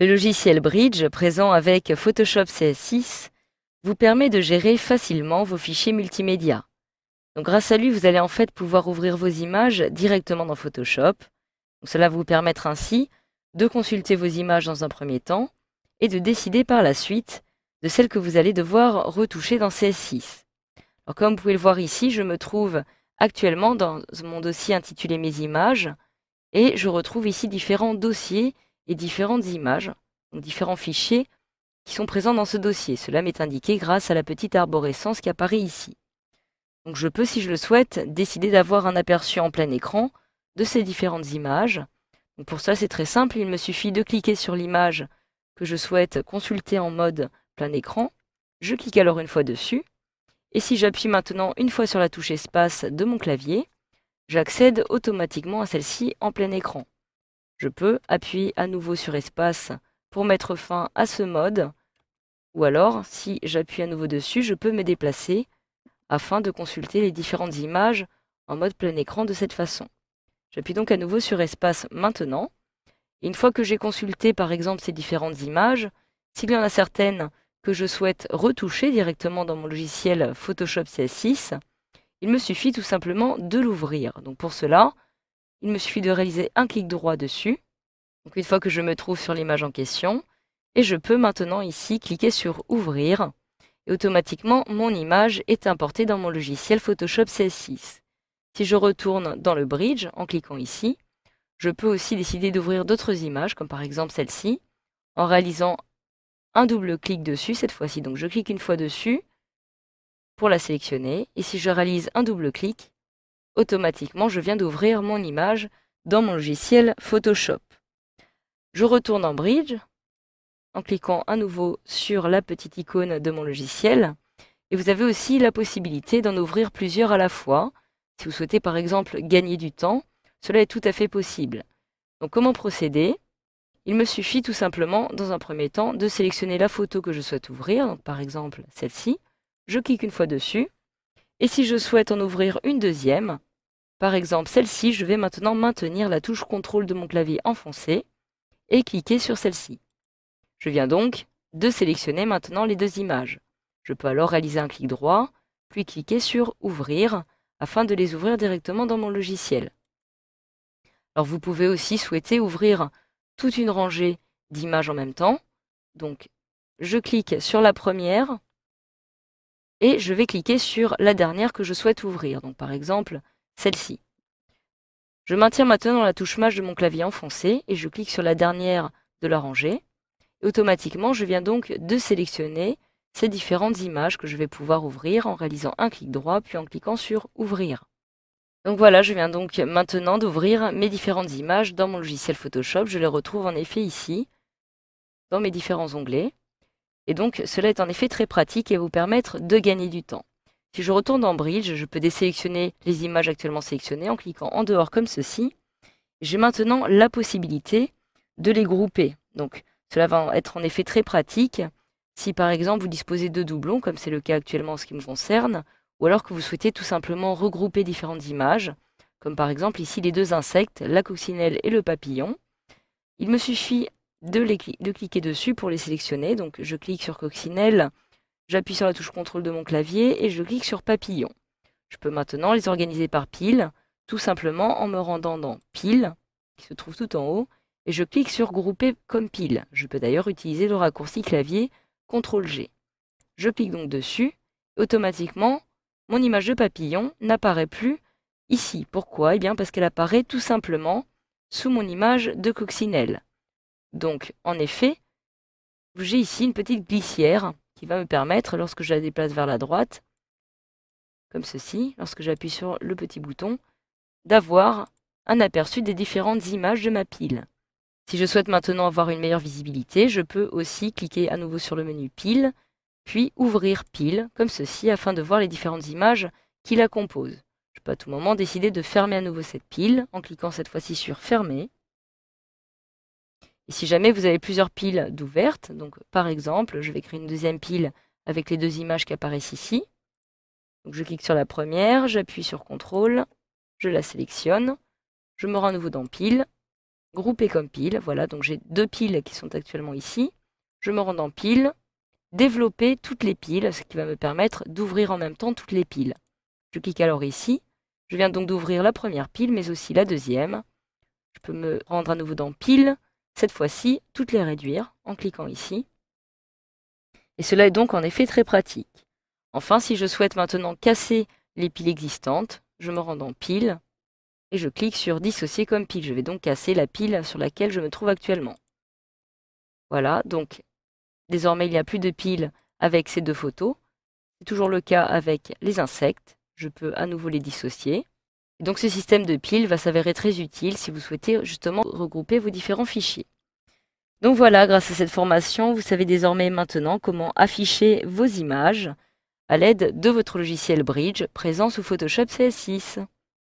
Le logiciel Bridge, présent avec Photoshop CS6, vous permet de gérer facilement vos fichiers multimédia. Donc, grâce à lui, vous allez en fait pouvoir ouvrir vos images directement dans Photoshop. Donc, cela va vous permettre ainsi de consulter vos images dans un premier temps et de décider par la suite de celles que vous allez devoir retoucher dans CS6. Alors, comme vous pouvez le voir ici, je me trouve actuellement dans mon dossier intitulé Mes images et je retrouve ici différents dossiers et différentes images, donc différents fichiers qui sont présents dans ce dossier. Cela m'est indiqué grâce à la petite arborescence qui apparaît ici. Donc je peux, si je le souhaite, décider d'avoir un aperçu en plein écran de ces différentes images. Donc pour ça, c'est très simple, il me suffit de cliquer sur l'image que je souhaite consulter en mode plein écran. Je clique alors une fois dessus. Et si j'appuie maintenant une fois sur la touche espace de mon clavier, j'accède automatiquement à celle-ci en plein écran. Je peux appuyer à nouveau sur espace pour mettre fin à ce mode, ou alors, si j'appuie à nouveau dessus, je peux me déplacer afin de consulter les différentes images en mode plein écran de cette façon. J'appuie donc à nouveau sur espace maintenant. Et une fois que j'ai consulté par exemple ces différentes images, s'il y en a certaines que je souhaite retoucher directement dans mon logiciel Photoshop CS6, il me suffit tout simplement de l'ouvrir. Donc pour cela, il me suffit de réaliser un clic droit dessus. Donc une fois que je me trouve sur l'image en question, et je peux maintenant ici cliquer sur Ouvrir. Et automatiquement, mon image est importée dans mon logiciel Photoshop CS6. Si je retourne dans le Bridge en cliquant ici, je peux aussi décider d'ouvrir d'autres images, comme par exemple celle-ci, en réalisant un double clic dessus cette fois-ci. Donc je clique une fois dessus pour la sélectionner, et si je réalise un double clic, automatiquement je viens d'ouvrir mon image dans mon logiciel Photoshop. Je retourne en Bridge en cliquant à nouveau sur la petite icône de mon logiciel. Et vous avez aussi la possibilité d'en ouvrir plusieurs à la fois. Si vous souhaitez par exemple gagner du temps, cela est tout à fait possible. Donc comment procéder? Il me suffit tout simplement, dans un premier temps, de sélectionner la photo que je souhaite ouvrir, donc par exemple celle-ci. Je clique une fois dessus. Et si je souhaite en ouvrir une deuxième, par exemple celle-ci, je vais maintenant maintenir la touche CTRL de mon clavier enfoncée et cliquer sur celle-ci. Je viens donc de sélectionner maintenant les deux images. Je peux alors réaliser un clic droit, puis cliquer sur Ouvrir, afin de les ouvrir directement dans mon logiciel. Alors vous pouvez aussi souhaiter ouvrir toute une rangée d'images en même temps. Donc je clique sur la première et je vais cliquer sur la dernière que je souhaite ouvrir. Donc par exemple celle-ci. Je maintiens maintenant la touche Maj de mon clavier enfoncé et je clique sur la dernière de la rangée. Et automatiquement, je viens donc de sélectionner ces différentes images que je vais pouvoir ouvrir en réalisant un clic droit puis en cliquant sur Ouvrir. Donc voilà, je viens donc maintenant d'ouvrir mes différentes images dans mon logiciel Photoshop. Je les retrouve en effet ici, dans mes différents onglets. Et donc cela est en effet très pratique et va vous permettre de gagner du temps. Si je retourne dans Bridge, je peux désélectionner les images actuellement sélectionnées en cliquant en dehors comme ceci. J'ai maintenant la possibilité de les grouper. Donc cela va être en effet très pratique si par exemple vous disposez de doublons, comme c'est le cas actuellement en ce qui me concerne, ou alors que vous souhaitez tout simplement regrouper différentes images, comme par exemple ici les deux insectes, la coccinelle et le papillon. Il me suffit de cliquer dessus pour les sélectionner. Donc je clique sur coccinelle, j'appuie sur la touche CTRL de mon clavier et je clique sur papillon. Je peux maintenant les organiser par pile, tout simplement en me rendant dans Pile, qui se trouve tout en haut, et je clique sur Grouper comme pile. Je peux d'ailleurs utiliser le raccourci clavier CTRL-G. Je clique donc dessus, et automatiquement, mon image de papillon n'apparaît plus ici. Pourquoi? Eh bien parce qu'elle apparaît tout simplement sous mon image de coccinelle. Donc, en effet, j'ai ici une petite glissière qui va me permettre, lorsque je la déplace vers la droite, comme ceci, lorsque j'appuie sur le petit bouton, d'avoir un aperçu des différentes images de ma pile. Si je souhaite maintenant avoir une meilleure visibilité, je peux aussi cliquer à nouveau sur le menu Pile, puis ouvrir Pile, comme ceci, afin de voir les différentes images qui la composent. Je peux à tout moment décider de fermer à nouveau cette pile, en cliquant cette fois-ci sur Fermer. Et si jamais vous avez plusieurs piles d'ouvertes, donc par exemple, je vais créer une deuxième pile avec les deux images qui apparaissent ici. Donc je clique sur la première, j'appuie sur CTRL, je la sélectionne, je me rends à nouveau dans Pile, grouper comme pile. Voilà, donc j'ai 2 piles qui sont actuellement ici. Je me rends dans pile, développer toutes les piles, ce qui va me permettre d'ouvrir en même temps toutes les piles. Je clique alors ici. Je viens donc d'ouvrir la première pile, mais aussi la deuxième. Je peux me rendre à nouveau dans pile. Cette fois-ci, toutes les réduire en cliquant ici. Et cela est donc en effet très pratique. Enfin, si je souhaite maintenant casser les piles existantes, je me rends dans pile et je clique sur dissocier comme pile. Je vais donc casser la pile sur laquelle je me trouve actuellement. Voilà, donc désormais il n'y a plus de piles avec ces 2 photos. C'est toujours le cas avec les insectes. Je peux à nouveau les dissocier. Et donc ce système de piles va s'avérer très utile si vous souhaitez justement regrouper vos différents fichiers. Donc voilà, grâce à cette formation, vous savez désormais maintenant comment afficher vos images à l'aide de votre logiciel Bridge présent sous Photoshop CS6.